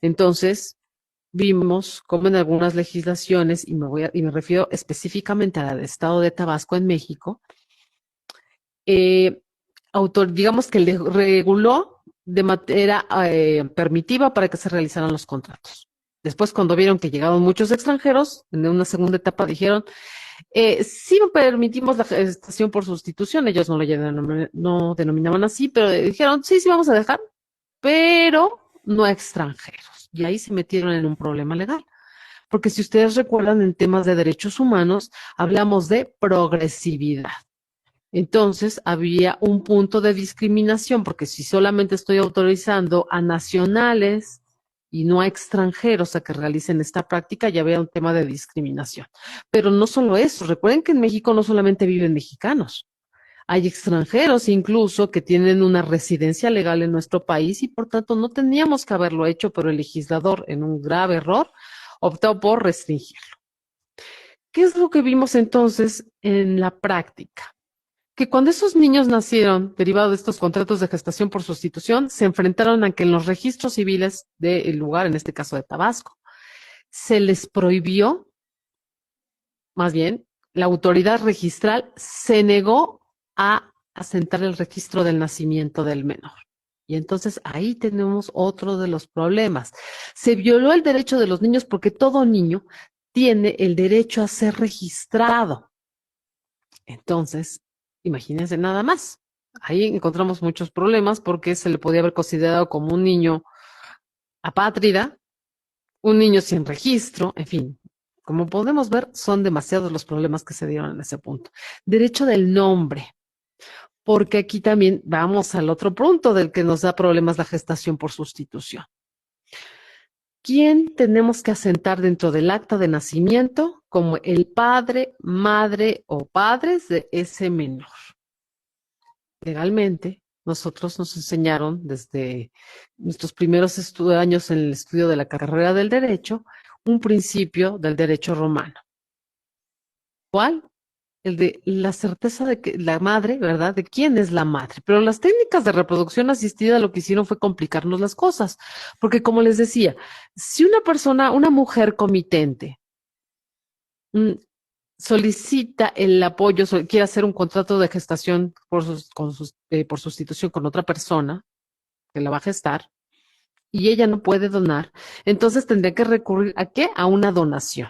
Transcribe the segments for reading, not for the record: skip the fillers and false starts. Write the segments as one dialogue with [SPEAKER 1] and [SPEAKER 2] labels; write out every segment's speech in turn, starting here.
[SPEAKER 1] Entonces, vimos cómo en algunas legislaciones, y me refiero específicamente a la del Estado de Tabasco en México, eh, digamos que le reguló de manera permitiva para que se realizaran los contratos. Después, cuando vieron que llegaban muchos extranjeros, en una segunda etapa dijeron, sí permitimos la gestación por sustitución, ellos no denominaban así, pero dijeron, sí, sí vamos a dejar, pero no a extranjeros. Y ahí se metieron en un problema legal. Porque si ustedes recuerdan, en temas de derechos humanos, hablamos de progresividad. Entonces, había un punto de discriminación, porque si solamente estoy autorizando a nacionales y no a extranjeros a que realicen esta práctica, ya había un tema de discriminación. Pero no solo eso, recuerden que en México no solamente viven mexicanos, hay extranjeros incluso que tienen una residencia legal en nuestro país y por tanto no teníamos que haberlo hecho, pero el legislador, en un grave error, optó por restringirlo. ¿Qué es lo que vimos entonces en la práctica? Que cuando esos niños nacieron, derivado de estos contratos de gestación por sustitución, se enfrentaron a que en los registros civiles del lugar, en este caso de Tabasco, se les prohibió, más bien, la autoridad registral se negó a asentar el registro del nacimiento del menor. Y entonces ahí tenemos otro de los problemas. Se violó el derecho de los niños porque todo niño tiene el derecho a ser registrado. Entonces, imagínense nada más. Ahí encontramos muchos problemas porque se le podía haber considerado como un niño apátrida, un niño sin registro, en fin. Como podemos ver, son demasiados los problemas que se dieron en ese punto. Derecho del nombre, porque aquí también vamos al otro punto del que nos da problemas la gestación por sustitución. ¿Quién tenemos que asentar dentro del acta de nacimiento como el padre, madre o padres de ese menor? Legalmente, nosotros nos enseñaron desde nuestros primeros años en el estudio de la carrera del derecho, un principio del derecho romano. ¿Cuál? El de la certeza de que la madre, ¿verdad? De quién es la madre. Pero las técnicas de reproducción asistida lo que hicieron fue complicarnos las cosas. Porque como les decía, si una persona, una mujer comitente, mm, solicita el apoyo, quiere hacer un contrato de gestación por sustitución con otra persona que la va a gestar y ella no puede donar, entonces tendría que recurrir ¿a qué? A una donación.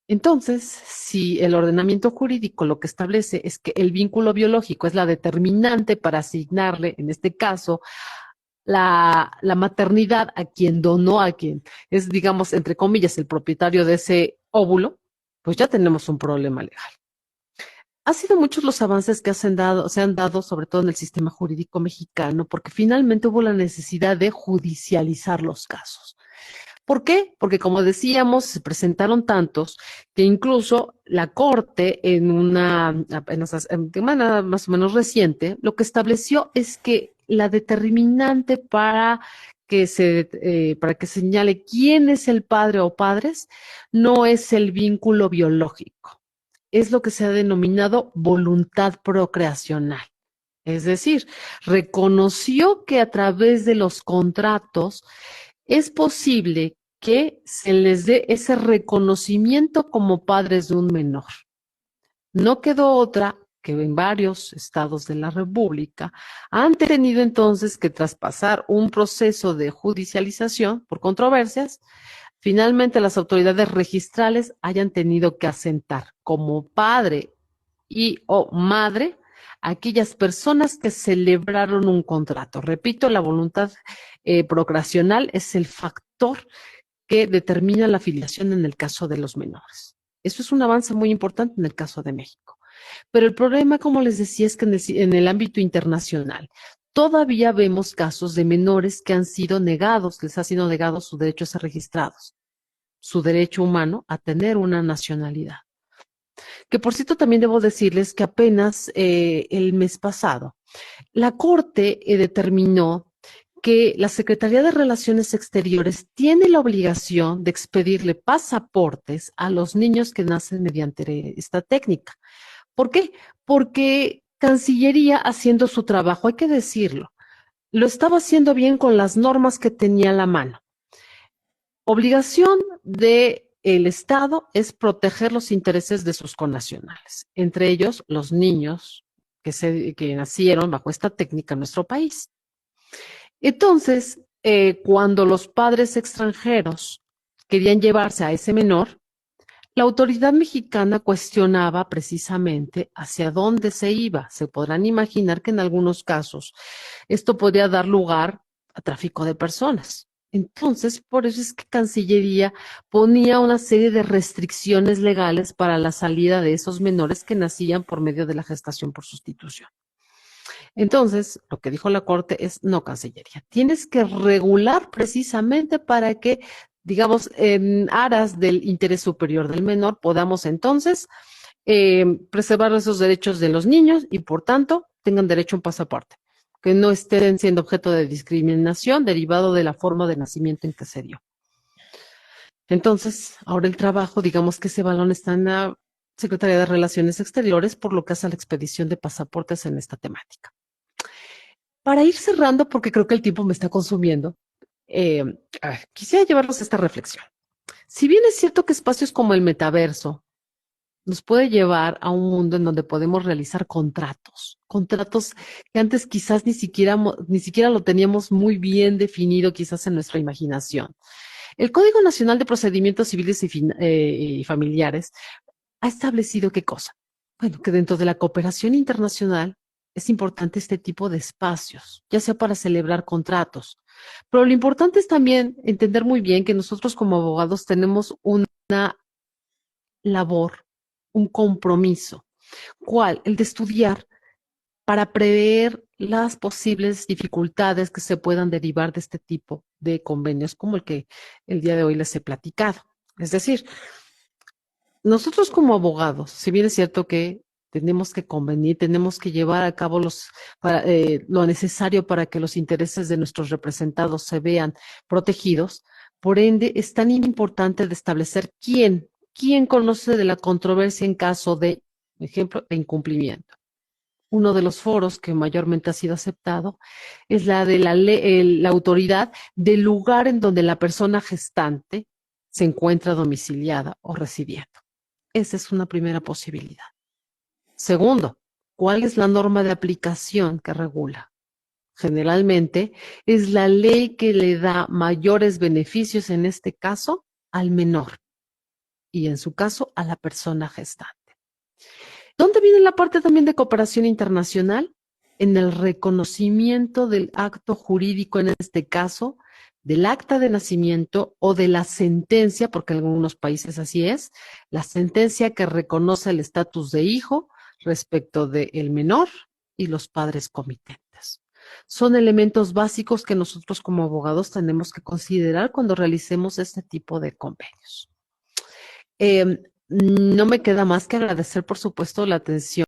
[SPEAKER 1] Entonces, si el ordenamiento jurídico lo que establece es que el vínculo biológico es la determinante para asignarle, en este caso, la maternidad a quien donó, a quien es, digamos, entre comillas, el propietario de ese óvulo, pues ya tenemos un problema legal. Ha sido muchos los avances que se han dado, sobre todo en el sistema jurídico mexicano, porque finalmente hubo la necesidad de judicializar los casos. ¿Por qué? Porque como decíamos, se presentaron tantos que incluso la Corte en en semana más o menos reciente, lo que estableció es que la determinante para que señale quién es el padre o padres no es el vínculo biológico, es lo que se ha denominado voluntad procreacional. Es decir, reconoció que a través de los contratos es posible que se les dé ese reconocimiento como padres de un menor. No quedó otra que en varios estados de la República han tenido entonces que traspasar un proceso de judicialización por controversias. Finalmente, las autoridades registrales hayan tenido que asentar como padre y o madre a aquellas personas que celebraron un contrato. Repito, la voluntad procreacional es el factor que determina la filiación en el caso de los menores. Eso es un avance muy importante en el caso de México. Pero el problema, como les decía, es que en el ámbito internacional todavía vemos casos de menores que han sido negados, les ha sido negado su derecho a ser registrados, su derecho humano a tener una nacionalidad. Que por cierto también debo decirles que apenas el mes pasado, la Corte determinó que la Secretaría de Relaciones Exteriores tiene la obligación de expedirle pasaportes a los niños que nacen mediante esta técnica. ¿Por qué? Porque Cancillería, haciendo su trabajo, hay que decirlo, lo estaba haciendo bien con las normas que tenía a la mano. Obligación del Estado es proteger los intereses de sus connacionales, entre ellos los niños que nacieron bajo esta técnica en nuestro país. Entonces, cuando los padres extranjeros querían llevarse a ese menor, la autoridad mexicana cuestionaba precisamente hacia dónde se iba. Se podrán imaginar que en algunos casos esto podría dar lugar a tráfico de personas. Entonces, por eso es que Cancillería ponía una serie de restricciones legales para la salida de esos menores que nacían por medio de la gestación por sustitución. Entonces, lo que dijo la Corte es, no, Cancillería, tienes que regular precisamente para que, digamos, en aras del interés superior del menor, podamos entonces preservar esos derechos de los niños y, por tanto, tengan derecho a un pasaporte, que no estén siendo objeto de discriminación derivado de la forma de nacimiento en que se dio. Entonces, ahora el trabajo, digamos que ese balón está en la Secretaría de Relaciones Exteriores, por lo que hace la expedición de pasaportes en esta temática. Para ir cerrando, porque creo que el tiempo me está consumiendo, quisiera llevarlos a esta reflexión. Si bien es cierto que espacios como el metaverso nos puede llevar a un mundo en donde podemos realizar contratos que antes quizás ni siquiera lo teníamos muy bien definido, quizás en nuestra imaginación. El Código Nacional de Procedimientos Civiles y Familiares ha establecido qué cosa. Bueno, que dentro de la cooperación internacional es importante este tipo de espacios, ya sea para celebrar contratos. Pero lo importante es también entender muy bien que nosotros como abogados tenemos una labor, un compromiso. ¿Cuál? El de estudiar para prever las posibles dificultades que se puedan derivar de este tipo de convenios como el que el día de hoy les he platicado. Es decir, nosotros como abogados, si bien es cierto que tenemos que convenir, tenemos que llevar a cabo lo necesario para que los intereses de nuestros representados se vean protegidos, por ende es tan importante de establecer quién conoce de la controversia en caso de, por ejemplo, de incumplimiento. Uno de los foros que mayormente ha sido aceptado es la de la autoridad del lugar en donde la persona gestante se encuentra domiciliada o residiendo. Esa es una primera posibilidad. Segundo, ¿cuál es la norma de aplicación que regula? Generalmente es la ley que le da mayores beneficios, en este caso, al menor y en su caso a la persona gestante. ¿Dónde viene la parte también de cooperación internacional? En el reconocimiento del acto jurídico, en este caso, del acta de nacimiento o de la sentencia, porque en algunos países así es, la sentencia que reconoce el estatus de hijo respecto del menor y los padres comitentes. Son elementos básicos que nosotros como abogados tenemos que considerar cuando realicemos este tipo de convenios. No me queda más que agradecer, por supuesto, la atención